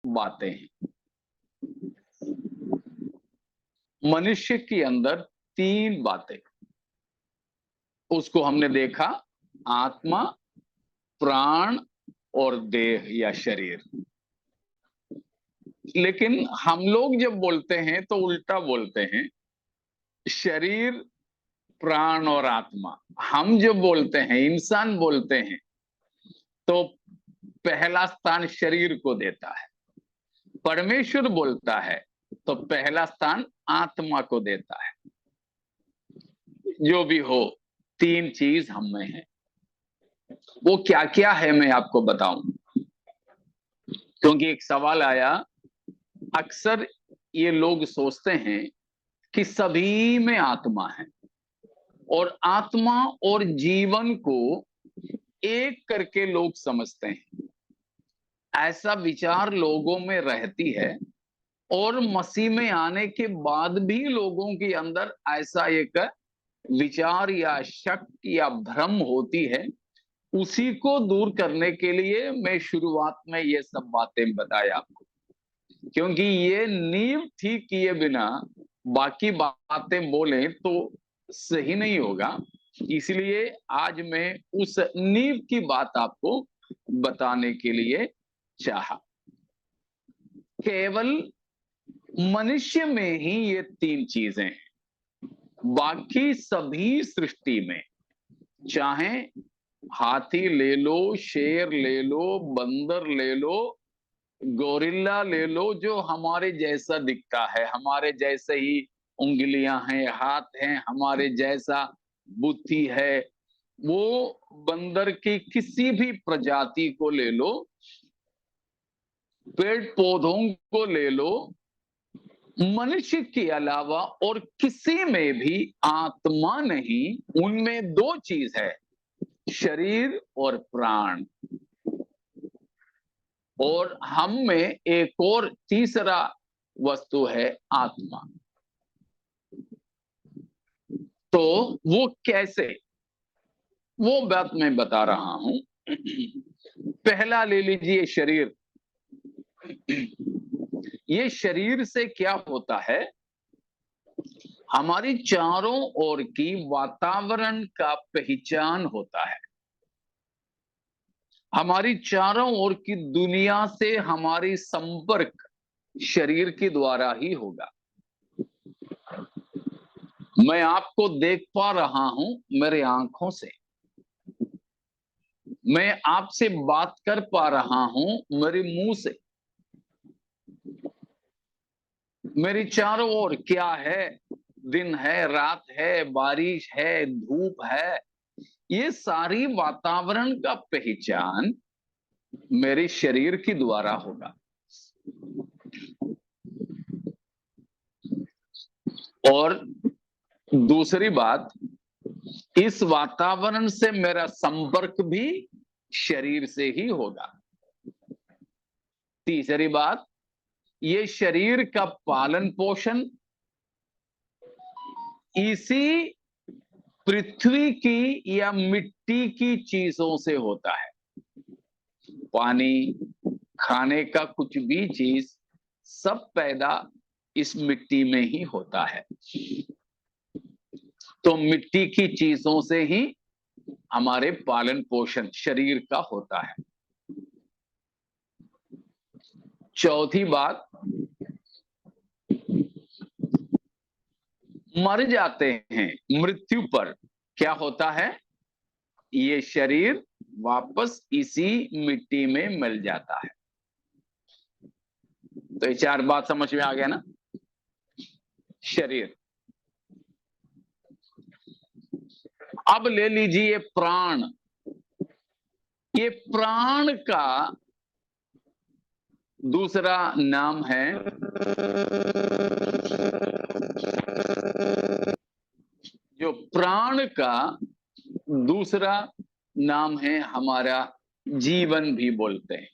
बातें हैं। मनुष्य के अंदर 3 बातें, उसको हमने देखा, आत्मा, प्राण और देह या शरीर। लेकिन हम लोग जब बोलते हैं तो उल्टा बोलते हैं, शरीर, प्राण और आत्मा। हम जो बोलते हैं, इंसान बोलते हैं, तो पहला स्थान शरीर को देता है। परमेश्वर बोलता है तो पहला स्थान आत्मा को देता है। जो भी हो, 3 चीज हम में है। वो क्या क्या है मैं आपको बताऊं, क्योंकि एक सवाल आया। अक्सर ये लोग सोचते हैं कि सभी में आत्मा है और आत्मा और जीवन को एक करके लोग समझते हैं। ऐसा विचार लोगों में रहती है और मसीह में आने के बाद भी लोगों के अंदर ऐसा एक विचार या शक या भ्रम होती है। उसी को दूर करने के लिए मैं शुरुआत में ये सब बातें बताया आपको, क्योंकि ये नींव ठीक किए बिना बाकी बातें बोलें तो सही नहीं होगा। इसलिए आज मैं उस नींव की बात आपको बताने के लिए चाहा। केवल मनुष्य में ही ये 3 चीजें हैं। बाकी सभी सृष्टि में, चाहे हाथी ले लो, शेर ले लो, बंदर ले लो, गोरिल्ला ले लो, जो हमारे जैसा दिखता है, हमारे जैसे ही उंगलियां हैं, हाथ हैं, हमारे जैसा बुद्धि है, वो बंदर की किसी भी प्रजाति को ले लो, पेड़ पौधों को ले लो, मनुष्य के अलावा और किसी में भी आत्मा नहीं। उनमें 2 चीज है, शरीर और प्राण। और हम में एक और तीसरा वस्तु है, आत्मा। तो वो कैसे, वो बात मैं बता रहा हूं। पहला ले लीजिए, शरीर। ये शरीर से क्या होता है, हमारी चारों ओर की वातावरण का पहचान होता है। हमारी चारों ओर की दुनिया से हमारी संपर्क शरीर के द्वारा ही होगा। मैं आपको देख पा रहा हूं मेरे आंखों से, मैं आपसे बात कर पा रहा हूं मेरे मुंह से। मेरी चारों ओर क्या है, दिन है, रात है, बारिश है, धूप है, ये सारी वातावरण का पहचान मेरे शरीर के द्वारा होगा। और दूसरी बात, इस वातावरण से मेरा संपर्क भी शरीर से ही होगा। तीसरी बात, ये शरीर का पालन पोषण इसी पृथ्वी की या मिट्टी की चीजों से होता है। पानी, खाने का कुछ भी चीज, सब पैदा इस मिट्टी में ही होता है। तो मिट्टी की चीजों से ही हमारे पालन पोषण शरीर का होता है। चौथी बात, मर जाते हैं, मृत्यु पर क्या होता है, ये शरीर वापस इसी मिट्टी में मिल जाता है। तो ये 4 बात समझ में आ गया ना। शरीर। अब ले लीजिए प्राण। ये प्राण का दूसरा नाम है, जो प्राण का दूसरा नाम है हमारा जीवन भी बोलते हैं।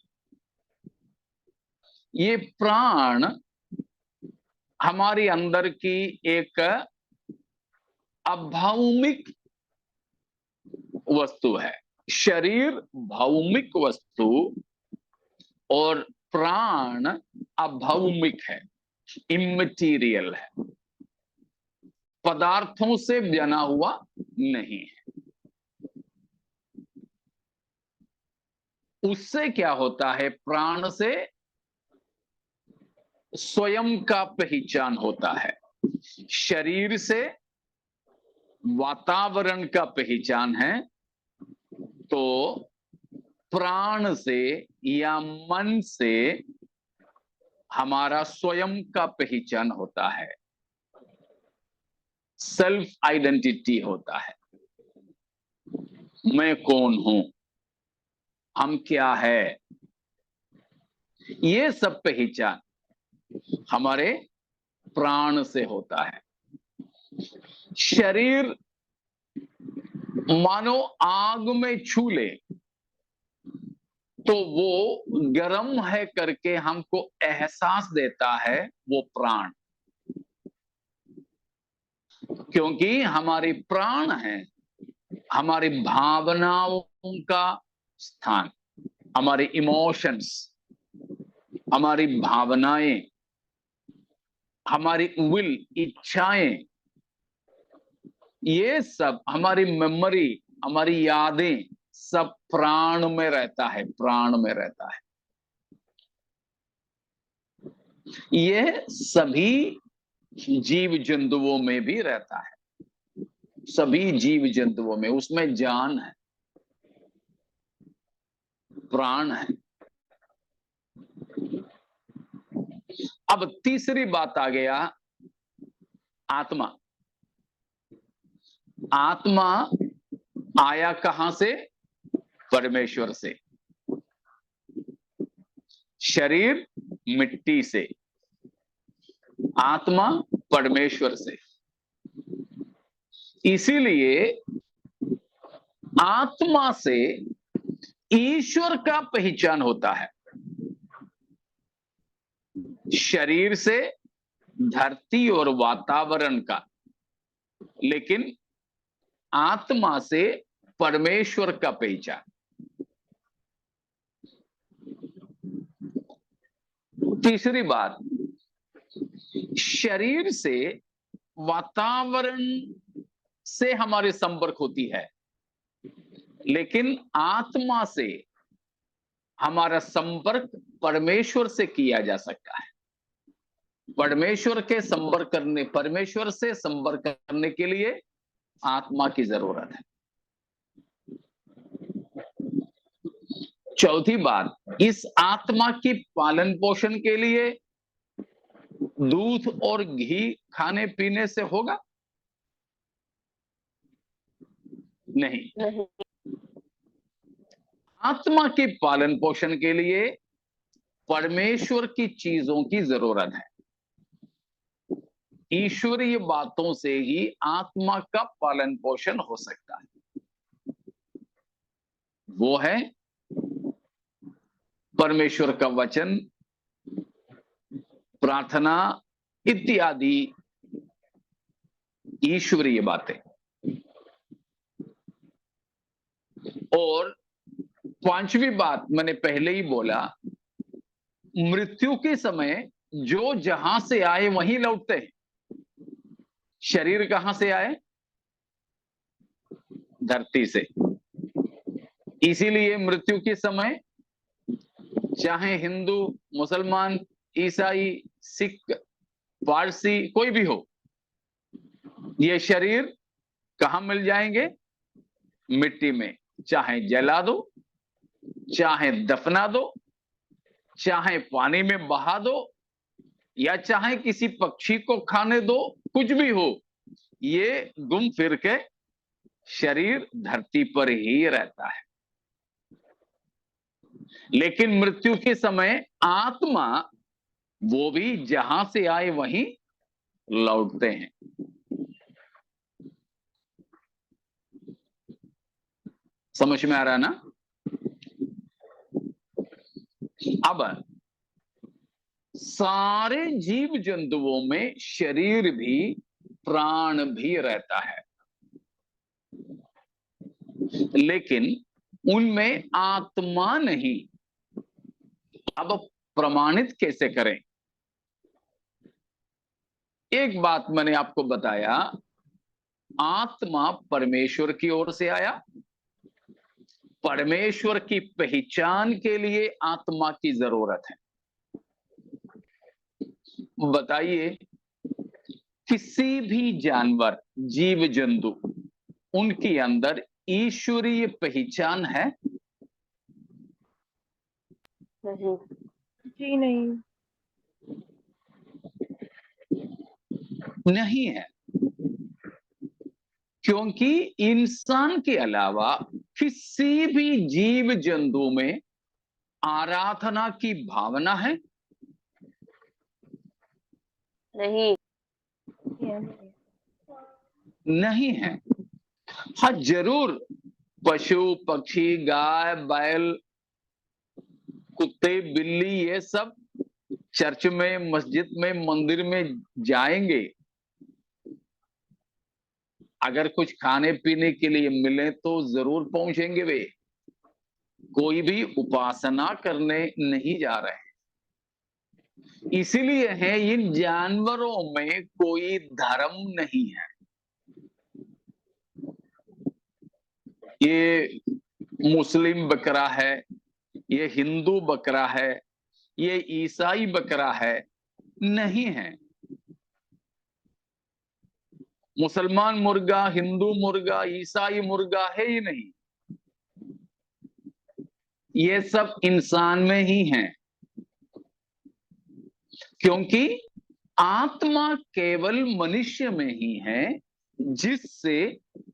ये प्राण हमारे अंदर की एक अभौमिक वस्तु है। शरीर भौमिक वस्तु और प्राण अभौमिक है, इमटेरियल है, पदार्थों से बना हुआ नहीं है। उससे क्या होता है? प्राण से स्वयं का पहचान होता है, शरीर से वातावरण का पहचान है, तो प्राण से या मन से हमारा स्वयं का पहचान होता है, सेल्फ आइडेंटिटी होता है। मैं कौन हूं, हम क्या है, ये सब पहचान हमारे प्राण से होता है। शरीर मानो आग में छू ले तो वो गर्म है करके हमको एहसास देता है, वो प्राण। क्योंकि हमारे प्राण है हमारी भावनाओं का स्थान, हमारे इमोशंस, हमारी भावनाएं, हमारी विल, इच्छाएं, ये सब हमारी मेमोरी, हमारी यादें, सब प्राण में रहता है, प्राण में रहता है। यह सभी जीव जंतुओं में भी रहता है, सभी जीव जंतुओं में, उसमें जान है, प्राण है। अब तीसरी बात आ गया, आत्मा। आत्मा आया कहां से? परमेश्वर से। शरीर मिट्टी से, आत्मा परमेश्वर से। इसीलिए आत्मा से ईश्वर का पहचान होता है, शरीर से धरती और वातावरण का, लेकिन आत्मा से परमेश्वर का पहचान। तीसरी बात, शरीर से वातावरण से हमारे संपर्क होती है, लेकिन आत्मा से हमारा संपर्क परमेश्वर से किया जा सकता है। परमेश्वर से संपर्क करने के लिए आत्मा की जरूरत है। चौथी बात, इस आत्मा की पालन पोषण के लिए दूध और घी खाने पीने से होगा? नहीं। आत्मा के पालन पोषण के लिए परमेश्वर की चीजों की जरूरत है। ईश्वरीय बातों से ही आत्मा का पालन पोषण हो सकता है। वो है परमेश्वर का वचन, प्रार्थना इत्यादि ईश्वरीय बातें। और पांचवी बात मैंने पहले ही बोला, मृत्यु के समय जो जहां से आए वहीं लौटते हैं। शरीर कहां से आए? धरती से। इसीलिए मृत्यु के समय चाहे हिंदू, मुसलमान, ईसाई, सिख, पारसी, कोई भी हो, ये शरीर कहां मिल जाएंगे? मिट्टी में। चाहे जला दो, चाहे दफना दो, चाहे पानी में बहा दो, या चाहे किसी पक्षी को खाने दो, कुछ भी हो, ये घूम फिर के शरीर धरती पर ही रहता है। लेकिन मृत्यु के समय आत्मा, वो भी जहां से आए वहीं लौटते हैं। समझ में आ रहा है ना? अब सारे जीव जंतुओं में शरीर भी, प्राण भी रहता है, लेकिन उनमें आत्मा नहीं। अब प्रमाणित कैसे करें? एक बात मैंने आपको बताया, आत्मा परमेश्वर की ओर से आया। परमेश्वर की पहचान के लिए आत्मा की जरूरत है। बताइए, किसी भी जानवर, जीव जंतु, उनके अंदर ईश्वरीय पहचान है? नहीं जी, नहीं नहीं है, क्योंकि इंसान के अलावा किसी भी जीव जंतु में आराधना की भावना है? नहीं नहीं है। हाँ, जरूर पशु पक्षी, गाय बैल, कुत्ते बिल्ली, ये सब चर्च में, मस्जिद में, मंदिर में जाएंगे। अगर कुछ खाने पीने के लिए मिले तो जरूर पहुंचेंगे। वे कोई भी उपासना करने नहीं जा रहे हैं। इसीलिए है, इन जानवरों में कोई धर्म नहीं है। ये मुस्लिम बकरा है, ये हिंदू बकरा है, ये ईसाई बकरा है, नहीं है। मुसलमान मुर्गा, हिंदू मुर्गा, ईसाई मुर्गा है ही नहीं। ये सब इंसान में ही है, क्योंकि आत्मा केवल मनुष्य में ही है, जिससे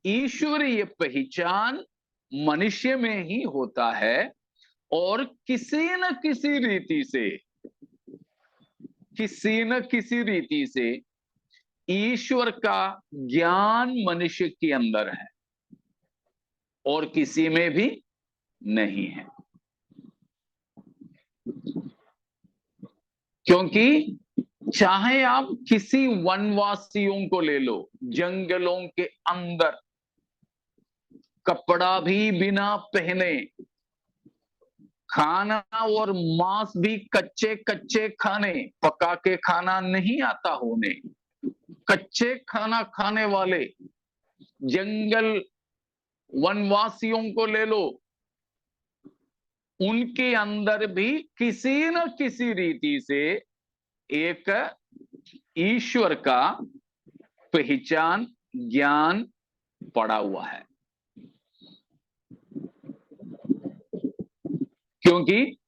ईश्वरीय पहचान मनुष्य में ही होता है। और किसी न किसी रीति से ईश्वर का ज्ञान मनुष्य के अंदर है और किसी में भी नहीं है। क्योंकि चाहे आप किसी वनवासियों को ले लो, जंगलों के अंदर कपड़ा भी बिना पहने, खाना और मांस भी कच्चे कच्चे खाने, पका के खाना नहीं आता होने, कच्चे खाना खाने वाले जंगल वनवासियों को ले लो, उनके अंदर भी किसी न किसी रीति से एक ईश्वर का पहचान, ज्ञान पड़ा हुआ है। क्योंकि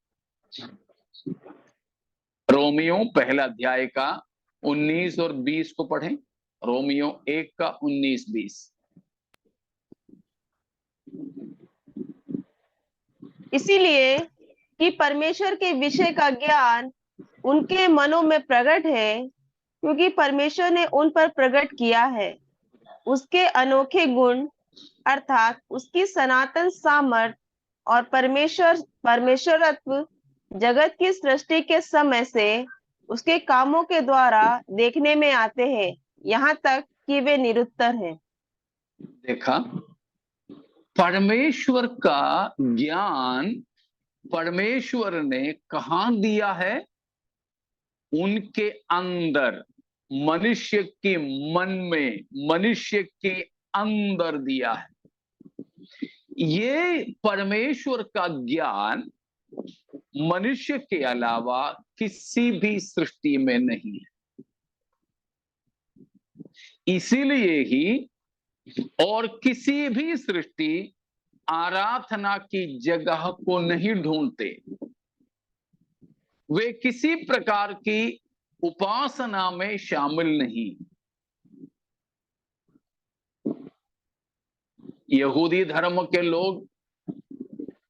रोमियो पहला अध्याय का 19 और 20 को पढ़ें। रोमियो 1 का 19-20। इसीलिए कि परमेश्वर के विषय का ज्ञान उनके मनों में प्रकट है, क्योंकि परमेश्वर ने उन पर प्रकट किया है उसके अनोखे गुण, अर्थात उसकी सनातन सामर्थ और परमेश्वरत्व जगत की सृष्टि के समय से उसके कामों के द्वारा देखने में आते हैं, यहाँ तक कि वे निरुत्तर हैं। देखा, परमेश्वर का ज्ञान परमेश्वर ने कहां दिया है? उनके अंदर, मनुष्य के मन में, मनुष्य के अंदर दिया है। ये परमेश्वर का ज्ञान मनुष्य के अलावा किसी भी सृष्टि में नहीं है। इसीलिए ही और किसी भी सृष्टि आराधना की जगह को नहीं ढूंढते। वे किसी प्रकार की उपासना में शामिल नहीं। यहूदी धर्म के लोग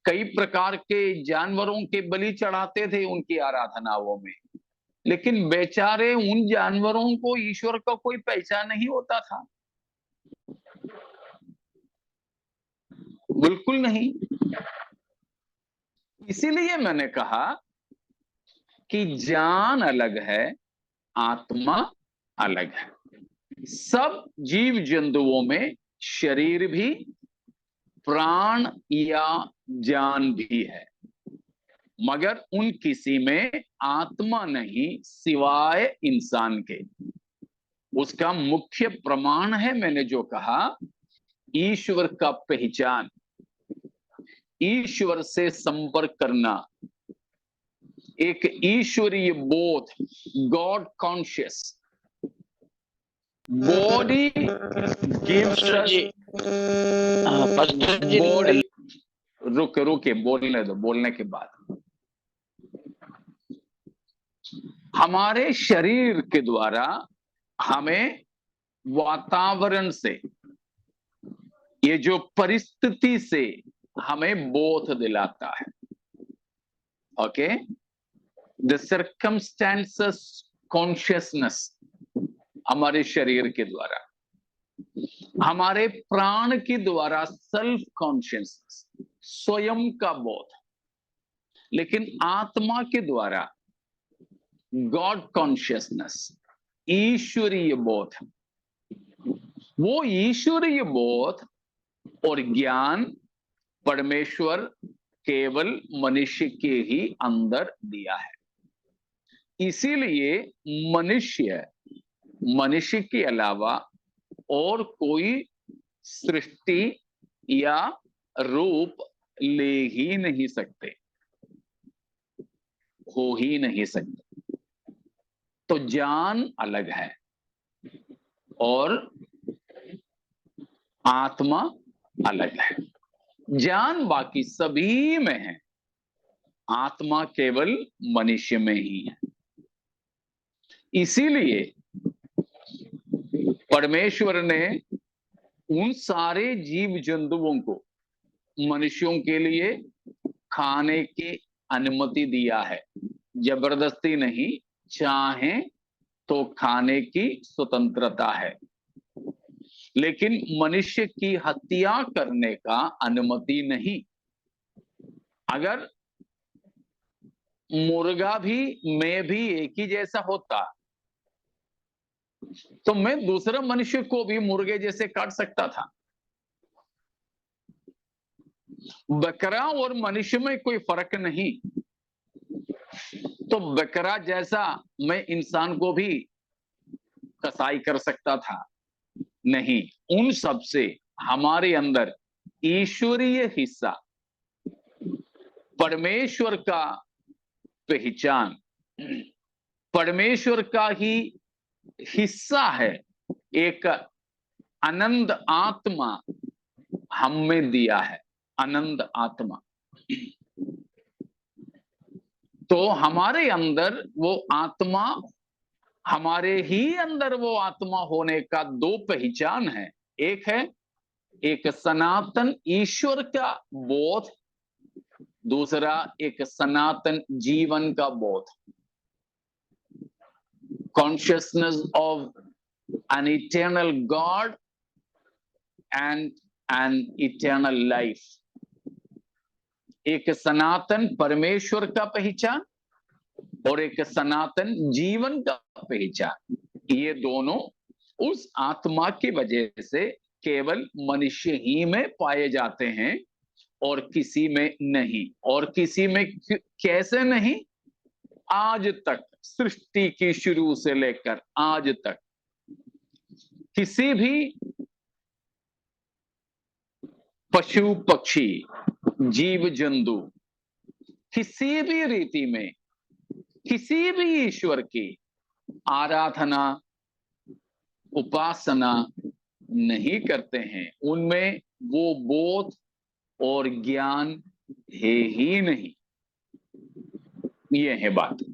कई प्रकार के जानवरों के बलि चढ़ाते थे उनकी आराधनाओं में, लेकिन बेचारे उन जानवरों को ईश्वर का कोई पहचान नहीं होता था, बिल्कुल नहीं। इसीलिए मैंने कहा कि जान अलग है, आत्मा अलग है। सब जीव जंतुओं में शरीर भी, प्राण या जान भी है। मगर उन किसी में आत्मा नहीं सिवाय इंसान के। उसका मुख्य प्रमाण है मैंने जो कहा, ईश्वर का पहचान, ईश्वर से संपर्क करना, एक ईश्वरीय बोध, God conscious. Body gives us, body, रुके बोलने दो, बोलने के बाद हमारे शरीर के द्वारा हमें वातावरण से, ये जो परिस्थिति से हमें बोध दिलाता है। ओके, द सर्कमस्टेंसेस कॉन्शियसनेस हमारे शरीर के द्वारा, हमारे प्राण के द्वारा सेल्फ कॉन्शियसनेस, स्वयं का बोध, लेकिन आत्मा के द्वारा गॉड कॉन्शियसनेस, ईश्वरीय बोध। वो ईश्वरीय बोध और ज्ञान परमेश्वर केवल मनुष्य के ही अंदर दिया है। इसीलिए मनुष्य के अलावा और कोई सृष्टि या रूप ले ही नहीं सकते, हो ही नहीं सकते। तो जान अलग है और आत्मा अलग है। जान बाकी सभी में है, आत्मा केवल मनुष्य में ही है। इसीलिए परमेश्वर ने उन सारे जीव जंतुओं को मनुष्यों के लिए खाने की अनुमति दिया है, जबरदस्ती नहीं, चाहे तो खाने की स्वतंत्रता है, लेकिन मनुष्य की हत्या करने का अनुमति नहीं। अगर मुर्गा भी मैं भी एक ही जैसा होता तो मैं दूसरे मनुष्य को भी मुर्गे जैसे काट सकता था। बकरा और मनुष्य में कोई फर्क नहीं, तो बकरा जैसा मैं इंसान को भी कसाई कर सकता था नहीं। उन सब से हमारे अंदर ईश्वरीय हिस्सा, परमेश्वर का पहचान, परमेश्वर का ही हिस्सा है, एक आनंद आत्मा हम में दिया है, आनंद आत्मा। तो हमारे अंदर वो आत्मा, हमारे ही अंदर वो आत्मा होने का दो पहचान है। एक है एक सनातन ईश्वर का बोध, दूसरा एक सनातन जीवन का बोध, consciousness of an eternal God and an eternal life। एक सनातन परमेश्वर का पहचान और एक सनातन जीवन का पहचान, ये दोनों उस आत्मा की वजह से केवल मनुष्य ही में पाए जाते हैं और किसी में नहीं। और किसी में कैसे नहीं? आज तक, सृष्टि की शुरू से लेकर आज तक किसी भी पशु पक्षी जीव जंतु किसी भी रीति में किसी भी ईश्वर की आराधना उपासना नहीं करते हैं, उनमें वो बोध और ज्ञान है ही नहीं। ये है बात।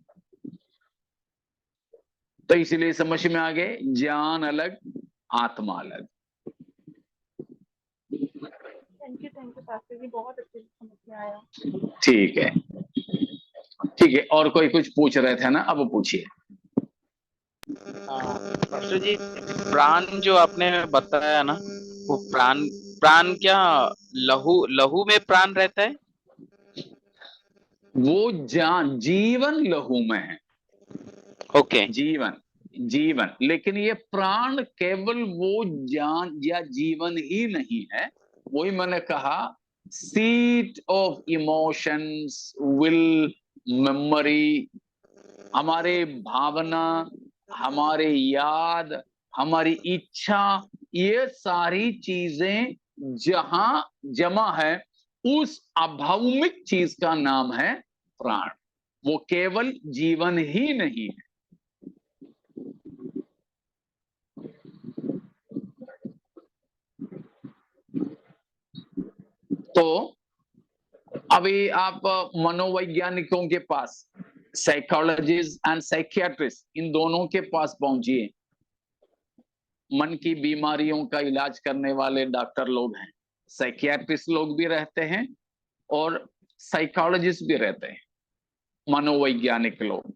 तो इसलिए समझ में आ गए, ज्ञान अलग, आत्मा अलग। थैंक यू पास्टर जी, बहुत अच्छे से समझ में आया। ठीक है, ठीक है। और कोई कुछ पूछ रहे थे ना, अब पूछिए। पास्टर जी, प्राण जो आपने बताया ना, वो प्राण क्या लहू में प्राण रहता है? वो जीवन लहू में है। ओके, जीवन, लेकिन ये प्राण केवल वो जान या जीवन ही नहीं है। वही मैंने कहा, seat of emotions, will, memory, हमारे भावना, हमारे याद, हमारी इच्छा, ये सारी चीजें जहां जमा है, उस अभौमिक चीज का नाम है प्राण। वो केवल जीवन ही नहीं है। तो अभी आप मनोवैज्ञानिकों के पास, साइकोलॉजिस्ट एंड साइकियाट्रिस्ट, इन दोनों के पास पहुंचिए। मन की बीमारियों का इलाज करने वाले डॉक्टर लोग हैं, साइकियाट्रिस्ट लोग भी रहते हैं और साइकोलॉजिस्ट भी रहते हैं, मनोवैज्ञानिक लोग।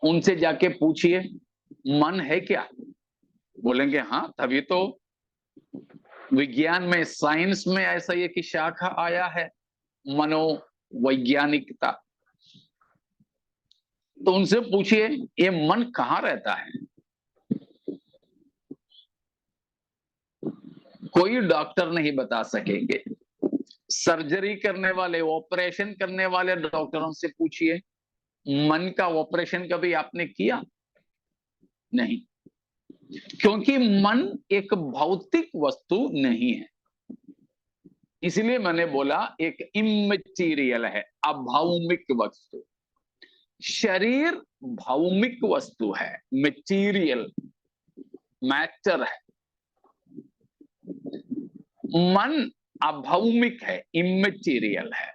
उनसे जाके पूछिए मन है क्या, बोलेंगे हाँ, तभी तो विज्ञान में, साइंस में ऐसा एक शाखा आया है, मनोवैज्ञानिकता। तो उनसे पूछिए ये मन कहाँ रहता है। कोई डॉक्टर नहीं बता सकेंगे। सर्जरी करने वाले, ऑपरेशन करने वाले डॉक्टरों से पूछिए मन का ऑपरेशन कभी आपने किया? नहीं, क्योंकि मन एक भौतिक वस्तु नहीं है। इसलिए मैंने बोला एक इमैटेरियल है, अभौमिक वस्तु। शरीर भौमिक वस्तु है, मटेरियल, मैटर है। मन अभौमिक है, इमैटेरियल है।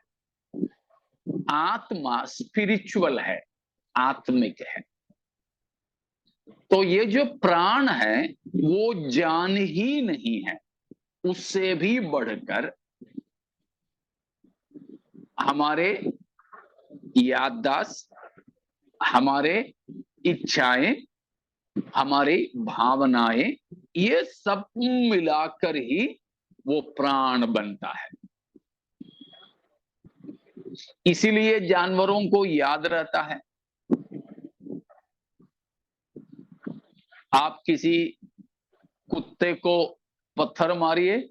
आत्मा स्पिरिचुअल है, आत्मिक है। तो ये जो प्राण है वो जान ही नहीं है, उससे भी बढ़कर हमारे याददाश्त, हमारे इच्छाएं, हमारी भावनाएं, ये सब मिलाकर ही वो प्राण बनता है। इसीलिए जानवरों को याद रहता है। आप किसी कुत्ते को पत्थर मारिए,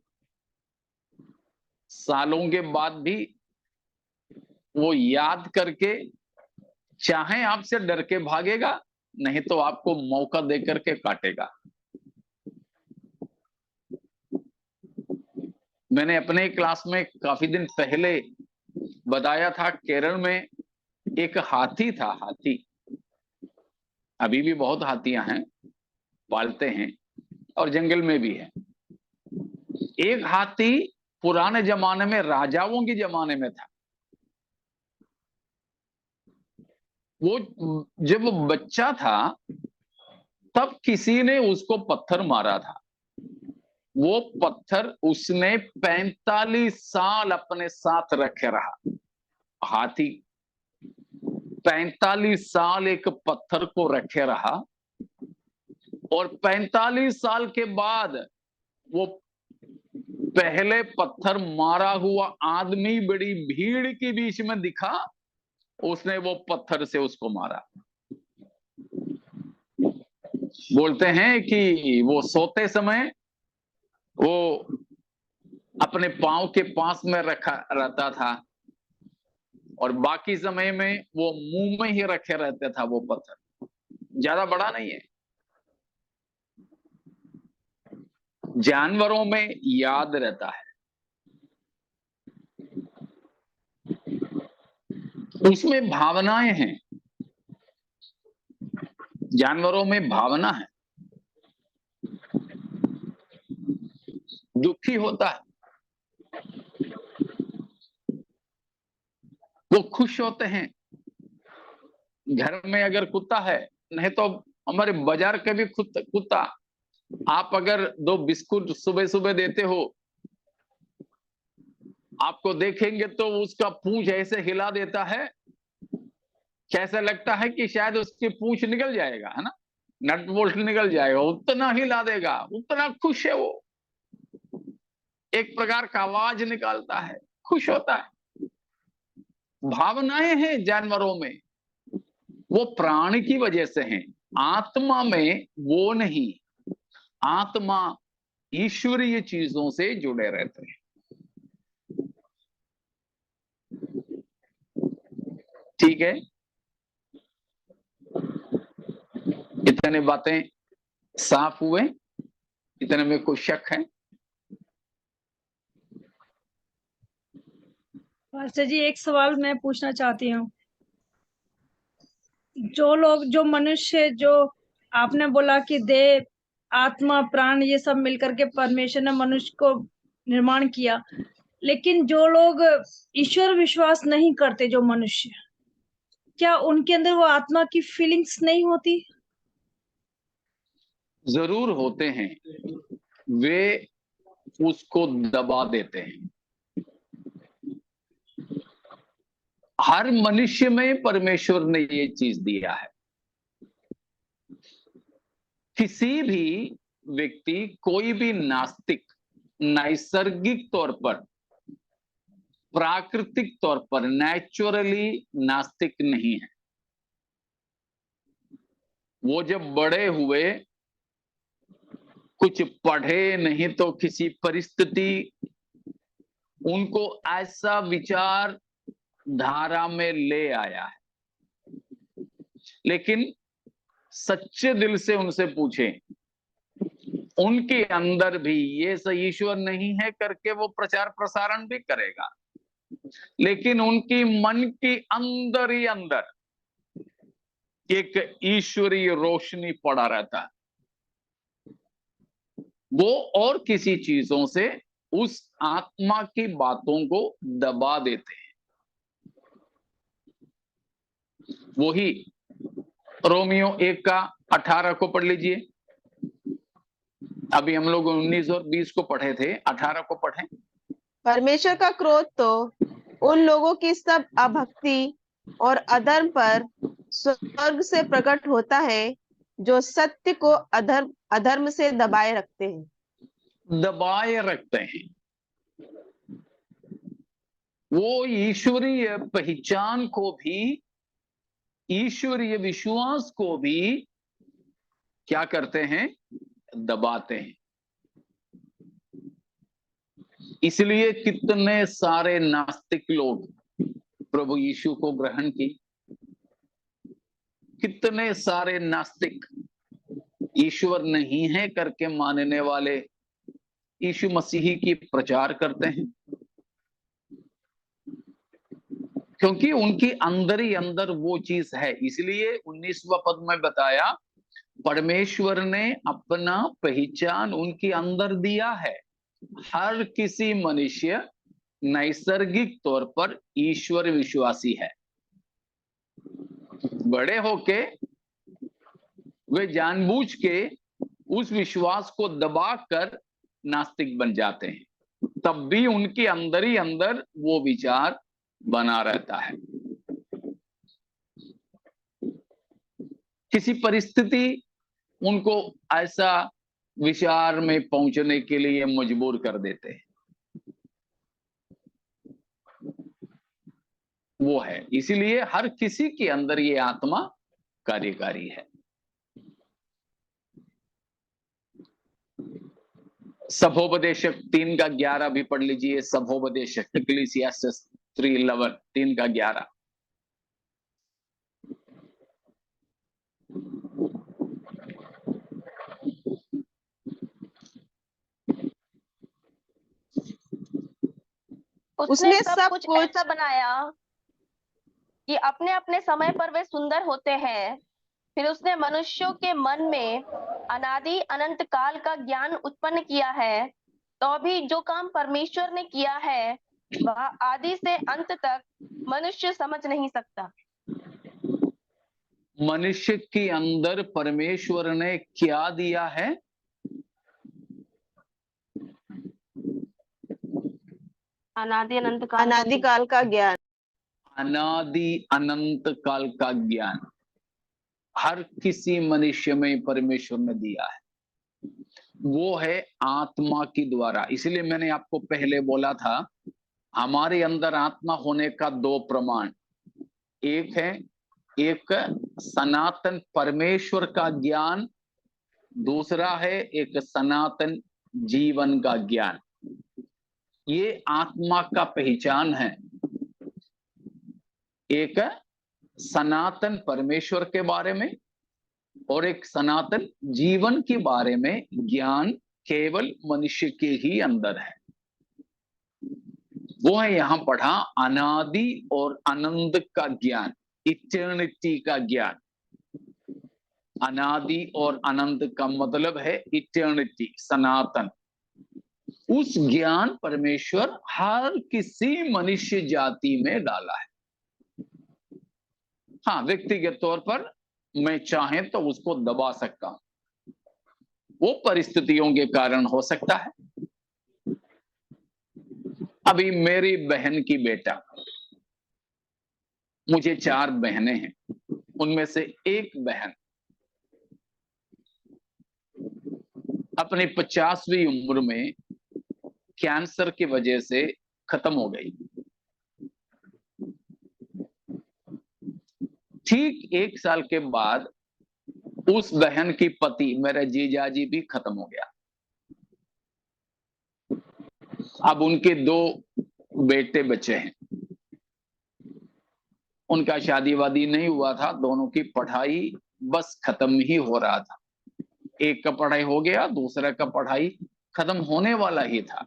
सालों के बाद भी वो याद करके चाहे आपसे डर के भागेगा, नहीं तो आपको मौका देकर के काटेगा। मैंने अपने क्लास में काफी दिन पहले बताया था, केरल में एक हाथी था, हाथी। अभी भी बहुत हाथियां हैं, पालते हैं और जंगल में भी है। एक हाथी पुराने जमाने में, राजाओं के जमाने में था। वो जब वो बच्चा था तब किसी ने उसको पत्थर मारा था। वो पत्थर उसने 45 साल अपने साथ रखे रहा। हाथी 45 साल एक पत्थर को रखे रहा और 45 साल के बाद वो पहले पत्थर मारा हुआ आदमी बड़ी भीड़ के बीच में दिखा, उसने वो पत्थर से उसको मारा। बोलते हैं कि वो सोते समय वो अपने पांव के पास में रखा रहता था और बाकी समय में वो मुंह में ही रखे रहते था। वो पत्थर ज्यादा बड़ा नहीं है। जानवरों में याद रहता है, उसमें भावनाएं हैं। जानवरों में भावना है, दुखी होता है, वो खुश होते हैं। घर में अगर कुत्ता है, नहीं तो हमारे बाजार के भी कुत्ता, आप अगर 2 बिस्कुट सुबह सुबह देते हो, आपको देखेंगे तो उसका पूंछ ऐसे हिला देता है, कैसा लगता है कि शायद उसकी पूंछ निकल जाएगा, है ना, नट बोल्ट निकल जाएगा, उतना हिला देगा, उतना खुश है वो। एक प्रकार का आवाज निकालता है, खुश होता है। भावनाएं हैं जानवरों में, वो प्राण की वजह से हैं। आत्मा में वो नहीं। आत्मा ईश्वरीय चीजों से जुड़े रहते हैं। ठीक है, इतने बातें साफ हुए, इतने में कोई शक है? पास्टर जी, एक सवाल मैं पूछना चाहती हूँ। जो मनुष्य, जो आपने बोला कि देह, आत्मा, प्राण, ये सब मिलकर के परमेश्वर ने मनुष्य को निर्माण किया, लेकिन जो लोग ईश्वर विश्वास नहीं करते, जो मनुष्य, क्या उनके अंदर वो आत्मा की फीलिंग्स नहीं होती? जरूर होते हैं, वे उसको दबा देते हैं। हर मनुष्य में परमेश्वर ने ये चीज दिया है। किसी भी व्यक्ति, कोई भी नास्तिक नैसर्गिक तौर पर, प्राकृतिक तौर पर, नेचुरली नास्तिक नहीं है। वो जब बड़े हुए, कुछ पढ़े नहीं तो किसी परिस्थिति उनको ऐसा विचार धारा में ले आया है। लेकिन सच्चे दिल से उनसे पूछें, उनके अंदर भी ये सही ईश्वर नहीं है करके वो प्रचार प्रसारण भी करेगा, लेकिन उनकी मन की अंदर ही अंदर एक ईश्वरीय रोशनी पड़ा रहता है। वो और किसी चीजों से उस आत्मा की बातों को दबा देते हैं। वही रोमियो 1:18 को पढ़ लीजिए। अभी हम लोग 19 और 20 को पढ़े थे, 18 को पढ़ें। परमेश्वर का क्रोध तो उन लोगों की सब अभक्ति और अधर्म पर स्वर्ग से प्रकट होता है, जो सत्य को अधर्म से दबाए रखते हैं। वो ईश्वरीय पहचान को भी, ईश्वरीय विश्वास को भी क्या करते हैं? दबाते हैं। इसलिए कितने सारे नास्तिक लोग प्रभु यीशु को ग्रहण की, कितने सारे नास्तिक ईश्वर नहीं है करके मानने वाले यीशु मसीह की प्रचार करते हैं, क्योंकि उनकी अंदर ही अंदर वो चीज है। इसलिए 19वां पद में बताया, परमेश्वर ने अपना पहचान उनके अंदर दिया है। हर किसी मनुष्य नैसर्गिक तौर पर ईश्वर विश्वासी है। बड़े होके वे जानबूझ के उस विश्वास को दबाकर नास्तिक बन जाते हैं, तब भी उनके अंदर ही अंदर वो विचार बना रहता है। किसी परिस्थिति उनको ऐसा विचार में पहुंचने के लिए मजबूर कर देते हैं। वो है, इसीलिए हर किसी के अंदर ये आत्मा कार्यकारी है। सभोपदेशक 3:11 भी पढ़ लीजिए। सभोपदेशक इक्लेसियास्टेस 3:11, 3:11। उसने सब कुछ ऐसा बनाया कि अपने अपने समय पर वे सुंदर होते हैं। फिर उसने मनुष्यों के मन में अनादि अनंत काल का ज्ञान उत्पन्न किया है। तो भी जो काम परमेश्वर ने किया है वह आदि से अंत तक मनुष्य समझ नहीं सकता। मनुष्य के अंदर परमेश्वर ने क्या दिया है? अनादि काल का ज्ञान। अनादि अनंत काल का ज्ञान हर किसी मनुष्य में परमेश्वर ने दिया है। वो है आत्मा के द्वारा। इसलिए मैंने आपको पहले बोला था, हमारे अंदर आत्मा होने का 2 प्रमाण, एक है एक सनातन परमेश्वर का ज्ञान, दूसरा है एक सनातन जीवन का ज्ञान। ये आत्मा का पहचान है। एक सनातन परमेश्वर के बारे में और एक सनातन जीवन के बारे में ज्ञान केवल मनुष्य के ही अंदर है। वो है यहां पढ़ा अनादि और अनंत का ज्ञान, इटर्निटी का ज्ञान। अनादि और अनंत का मतलब है इटर्निटी, सनातन। उस ज्ञान परमेश्वर हर किसी मनुष्य जाति में डाला है। हाँ, व्यक्तिगत तौर पर मैं चाहे तो उसको दबा सकता हूं, वो परिस्थितियों के कारण हो सकता है। अभी मेरी बहन की बेटा, मुझे 4 बहनें हैं, उनमें से एक बहन अपनी 50वीं उम्र में कैंसर की वजह से खत्म हो गई। ठीक 1 साल के बाद उस बहन की पति मेरा जीजाजी भी खत्म हो गया। अब उनके 2 बेटे बचे हैं। उनका शादी वादी नहीं हुआ था, दोनों की पढ़ाई बस खत्म ही हो रहा था। एक का पढ़ाई हो गया, दूसरा का पढ़ाई खत्म होने वाला ही था,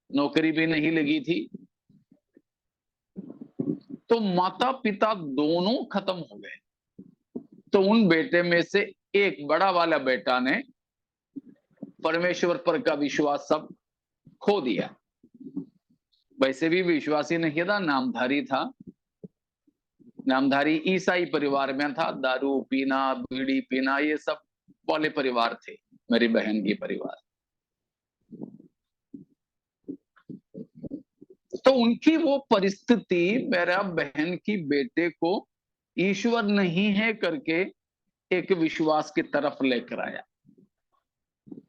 नौकरी भी नहीं लगी थी। तो माता पिता दोनों खत्म हो गए। तो उन बेटे में से एक बड़ा वाला बेटा ने परमेश्वर पर का विश्वास सब खो दिया। वैसे भी विश्वासी नहीं था, नामधारी था। नामधारी ईसाई परिवार में था। दारू पीना, बीड़ी पीना, ये सब वाले परिवार थे मेरी बहन की परिवार। तो उनकी वो परिस्थिति मेरा बहन की बेटे को ईश्वर नहीं है करके एक विश्वास की तरफ लेकर आया।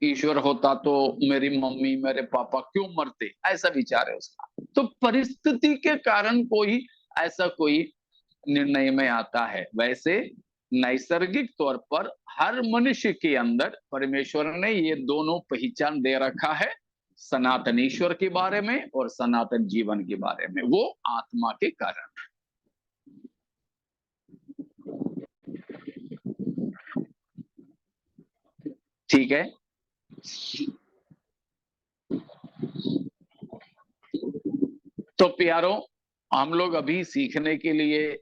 ईश्वर होता तो मेरी मम्मी मेरे पापा क्यों मरते, ऐसा विचार है उसका। तो परिस्थिति के कारण कोई ऐसा कोई निर्णय में आता है। वैसे नैसर्गिक तौर पर हर मनुष्य के अंदर परमेश्वर ने ये दोनों पहचान दे रखा है, सनातन ईश्वर के बारे में और सनातन जीवन के बारे में, वो आत्मा के कारण। ठीक है। तो प्यारों, हम लोग अभी सीखने के लिए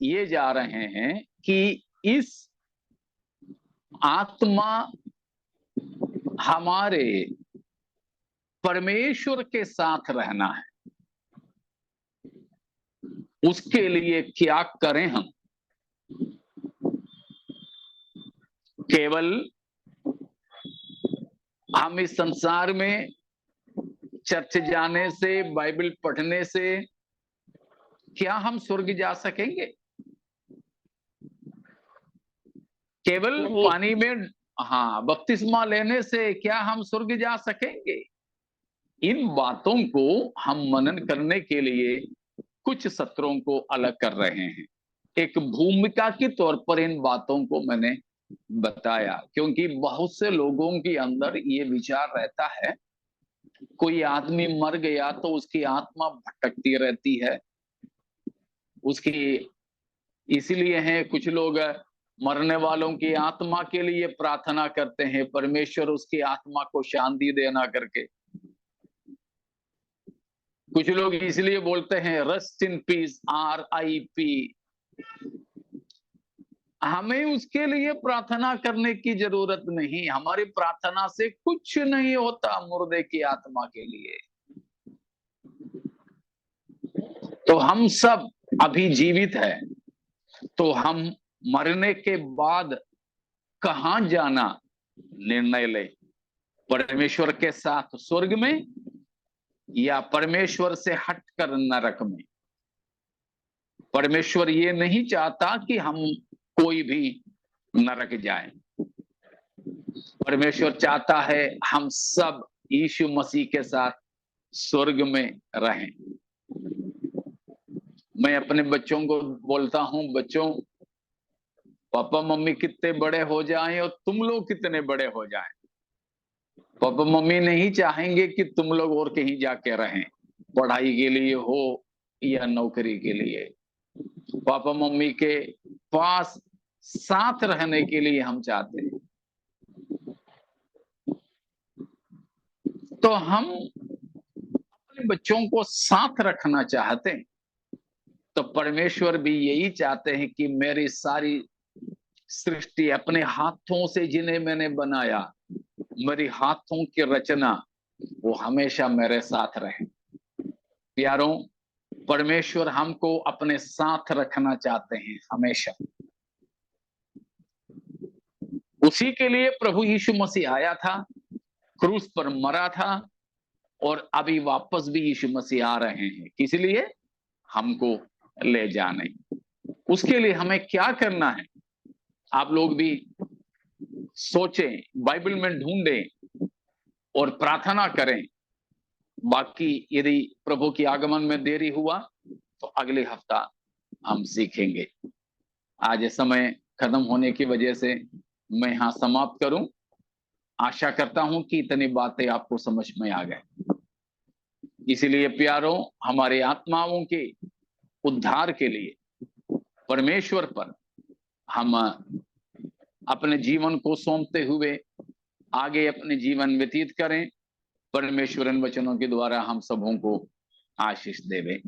ये जा रहे हैं कि इस आत्मा हमारे परमेश्वर के साथ रहना है, उसके लिए क्या करें हम। केवल हम इस संसार में चर्च जाने से, बाइबल पढ़ने से क्या हम स्वर्ग जा सकेंगे? केवल पानी में बपतिस्मा लेने से क्या हम स्वर्ग जा सकेंगे? इन बातों को हम मनन करने के लिए कुछ सत्रों को अलग कर रहे हैं। एक भूमिका के तौर पर इन बातों को मैंने बताया, क्योंकि बहुत से लोगों के अंदर ये विचार रहता है, कोई आदमी मर गया तो उसकी आत्मा भटकती रहती है। उसकी इसलिए है कुछ लोग मरने वालों की आत्मा के लिए प्रार्थना करते हैं, परमेश्वर उसकी आत्मा को शांति देना करके। कुछ लोग इसलिए बोलते हैं रेस्ट इन पीस, RIP। हमें उसके लिए प्रार्थना करने की जरूरत नहीं, हमारी प्रार्थना से कुछ नहीं होता मुर्दे की आत्मा के लिए। तो हम सब अभी जीवित हैं, तो हम मरने के बाद कहां जाना निर्णय ले, परमेश्वर के साथ स्वर्ग में या परमेश्वर से हटकर नरक में। परमेश्वर ये नहीं चाहता कि हम कोई भी नरक जाए। परमेश्वर चाहता है हम सब यीशु मसीह के साथ स्वर्ग में रहें। मैं अपने बच्चों को बोलता हूं, बच्चों, पापा मम्मी कितने बड़े हो जाएं और तुम लोग कितने बड़े हो जाएं। पापा मम्मी नहीं चाहेंगे कि तुम लोग और कहीं जाके रहें, पढ़ाई के लिए हो या नौकरी के लिए। पापा मम्मी के पास साथ रहने के लिए हम चाहते हैं। तो हम अपने बच्चों को साथ रखना चाहते हैं, तो परमेश्वर भी यही चाहते हैं कि मेरी सारी सृष्टि अपने हाथों से जिन्हें मैंने बनाया, मेरी हाथों की रचना, वो हमेशा मेरे साथ रहे। प्यारों, परमेश्वर हमको अपने साथ रखना चाहते हैं हमेशा। उसी के लिए प्रभु यीशु मसीह आया था, क्रूस पर मरा था, और अभी वापस भी यीशु मसीह आ रहे हैं। किस लिए? हमको ले जाने। उसके लिए हमें क्या करना है? आप लोग भी सोचें, बाइबल में ढूंढें और प्रार्थना करें। बाकी यदि प्रभु की आगमन में देरी हुआ तो अगले हफ्ता हम सीखेंगे। आज समय खत्म होने की वजह से मैं यहां समाप्त करूं। आशा करता हूं कि इतनी बातें आपको समझ में आ गए। इसलिए प्यारों, हमारे आत्माओं के उद्धार के लिए परमेश्वर पर हम अपने जीवन को सौंपते हुए आगे अपने जीवन व्यतीत करें। परमेश्वर इन वचनों के द्वारा हम सबों को आशीष देवे।